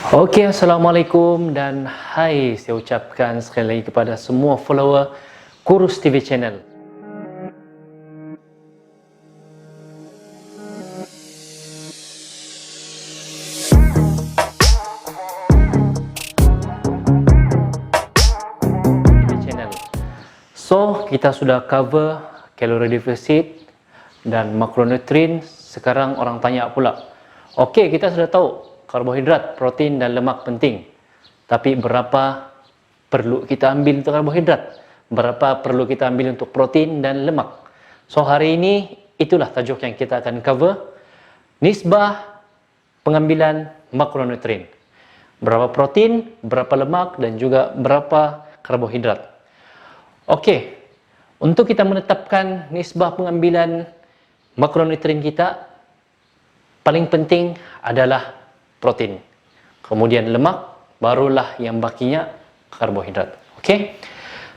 Oke, Assalamualaikum dan hai saya ucapkan sekali lagi kepada semua follower Kurus TV Channel. So, kita sudah cover kalori defisit dan makronutrien. Sekarang orang tanya pula, oke, kita sudah tahu karbohidrat, protein dan lemak penting. Tapi berapa perlu kita ambil untuk karbohidrat? Berapa perlu kita ambil untuk protein dan lemak? So, hari ini itulah tajuk yang kita akan cover. Nisbah pengambilan makronutrien. Berapa protein, berapa lemak dan juga berapa karbohidrat. Oke, untuk kita menetapkan nisbah pengambilan makronutrien kita, paling penting adalah protein. Kemudian lemak, barulah yang bakinya karbohidrat. Oke.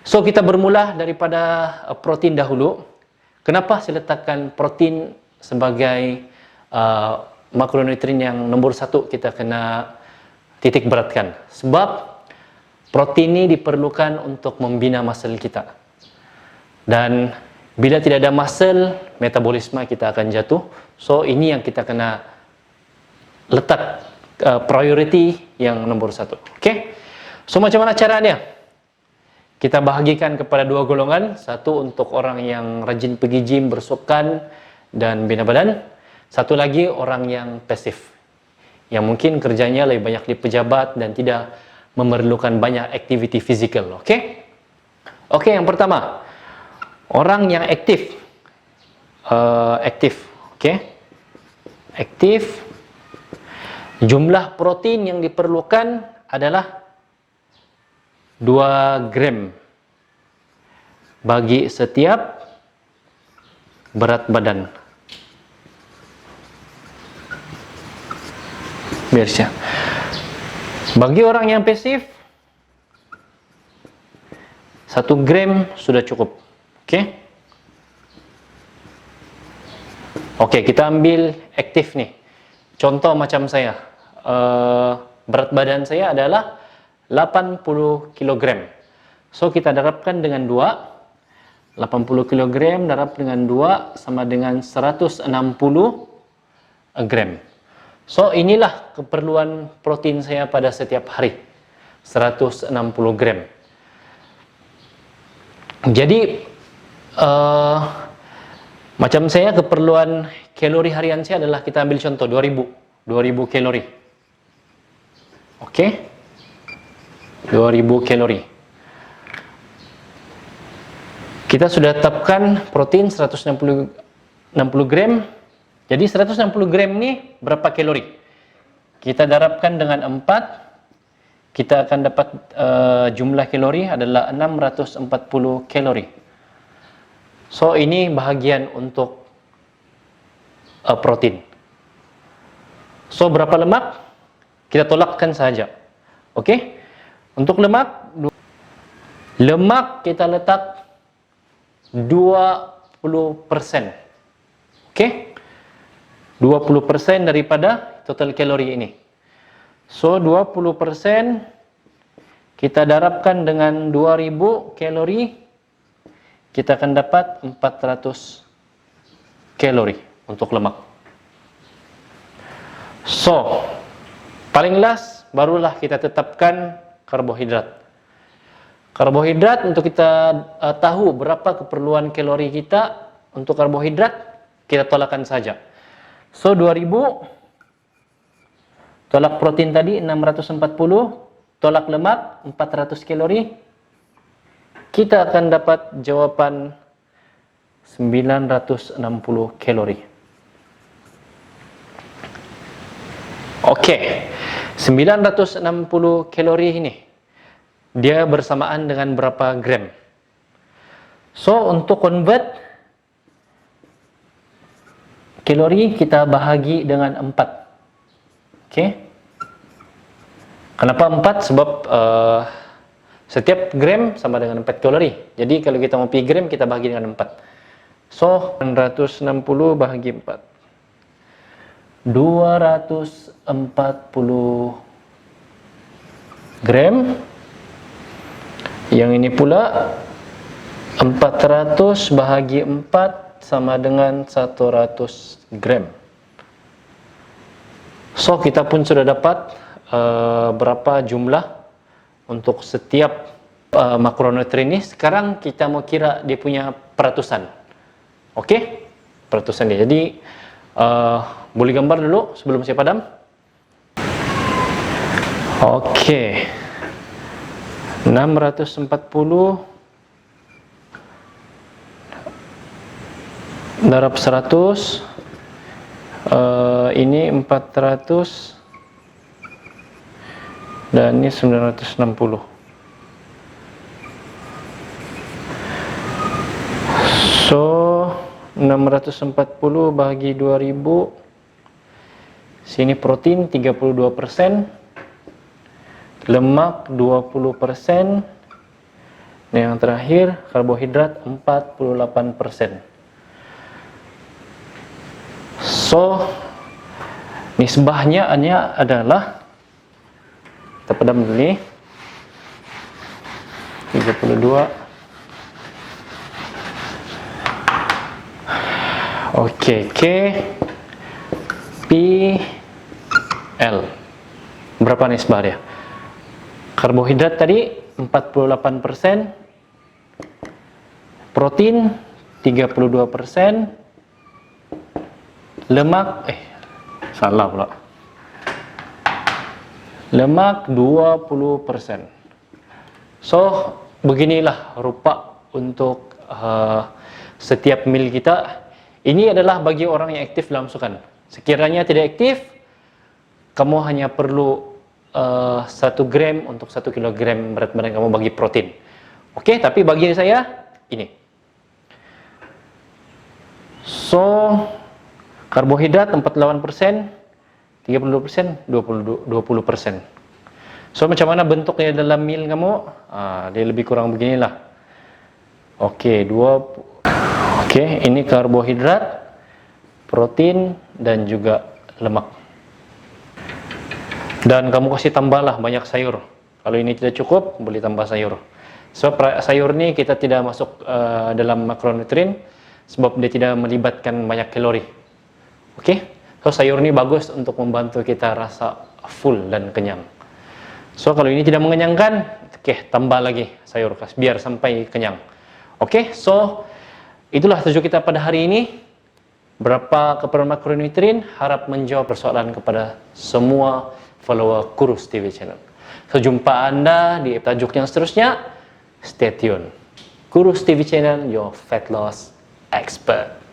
So kita bermula daripada protein dahulu. Kenapa saya letakkan protein sebagai makronutrien yang nomor satu kita kena titik beratkan? Sebab protein ini diperlukan untuk membina muscle kita. Dan bila tidak ada muscle, metabolisme kita akan jatuh. So ini yang kita kena letak priority yang nomor satu. Oke. So macam mana caranya? Kita bahagikan kepada dua golongan. Satu untuk orang yang rajin pergi gym, bersukan dan bina badan. Satu lagi orang yang pasif, yang mungkin kerjanya lebih banyak di pejabat dan tidak memerlukan banyak aktiviti fizikal. Oke. Oke, yang pertama, orang yang aktif. Oke. Aktif. Jumlah protein yang diperlukan adalah 2 gram bagi setiap berat badan. Biasa. Bagi orang yang pasif, 1 gram sudah cukup. Oke. Oke, kita ambil aktif nih. Contoh macam saya, berat badan saya adalah 80 kg. So kita darabkan dengan 2, 80 kg darab dengan 2 sama dengan 160 gram. So inilah keperluan protein saya pada setiap hari, 160 gram. Jadi macam saya, keperluan kalori harian saya adalah, kita ambil contoh 2000 kalori. Oke. 2000 kalori. Kita sudah tetapkan protein 160 gram. Jadi 160 gram ini berapa kalori? Kita darabkan dengan 4. Kita akan dapat jumlah kalori adalah 640 kalori. So ini bahagian untuk protein. So berapa lemak? Kita tolakkan saja. Oke. Untuk lemak kita letak 20%. Oke. 20% daripada total kalori ini. So 20% kita darabkan dengan 2000 kalori, kita akan dapat 400 kalori untuk lemak. So, paling last barulah kita tetapkan karbohidrat. Karbohidrat, untuk kita tahu berapa keperluan kalori kita untuk karbohidrat, kita tolakkan saja. So 2000 tolak protein tadi 640, tolak lemak 400 kalori, kita akan dapat jawaban 960 kalori. Oke, 960 kalori ini dia bersamaan dengan berapa gram? So untuk convert kalori, kita bahagi dengan 4. Oke. Kenapa 4? Sebab setiap gram sama dengan 4 kalori. Jadi kalau kita mau pi gram, kita bahagi dengan 4. So 960 bahagi 4. 240 gram. Yang ini pula 400 bahagi 4 sama dengan 100 gram. So, kita pun sudah dapat berapa jumlah untuk setiap makronutrien ini. Sekarang kita mau kira dia punya peratusan. Oke? Peratusan dia. Jadi, boleh gambar dulu sebelum saya padam. Oke. 640 darab 100, ini 400 dan ini 960. So 640 bahagi 2000, sini protein 32%, lemak 20%, dan yang terakhir karbohidrat 48%. So, nisbahnya adalah, kita padam dulu nih, 32. Oke, K P L. Berapa nisbah dia? Karbohidrat tadi 48%, protein 32%, lemak salah pula. Lemak 20%. So, beginilah rupa untuk setiap meal kita. Ini adalah bagi orang yang aktif dalam sukan. Sekiranya tidak aktif, kamu hanya perlu 1 gram untuk 1 kilogram berat badan kamu bagi protein. Oke, tapi bagi saya ini. So, karbohidrat 48%, 32%, 20%. So, macam mana bentuknya dalam meal kamu? Dia lebih kurang beginilah. Oke, ini karbohidrat, protein, dan juga lemak. Dan kamu kasih tambahlah banyak sayur. Kalau ini tidak cukup, boleh tambah sayur. So, sayur ini kita tidak masuk dalam makronutrien sebab dia tidak melibatkan banyak kalori. Oke? So, sayur ini bagus untuk membantu kita rasa full dan kenyang. So, kalau ini tidak mengenyangkan, tambah lagi sayur biar sampai kenyang. Oke? So, itulah tujuan kita pada hari ini. Berapa keperluan makronutrien? Harap menjawab persoalan kepada semua follower Kurus TV channel. So, jumpa Anda di tajuk yang seterusnya. Stay tune. Kurus TV channel, your fat loss expert.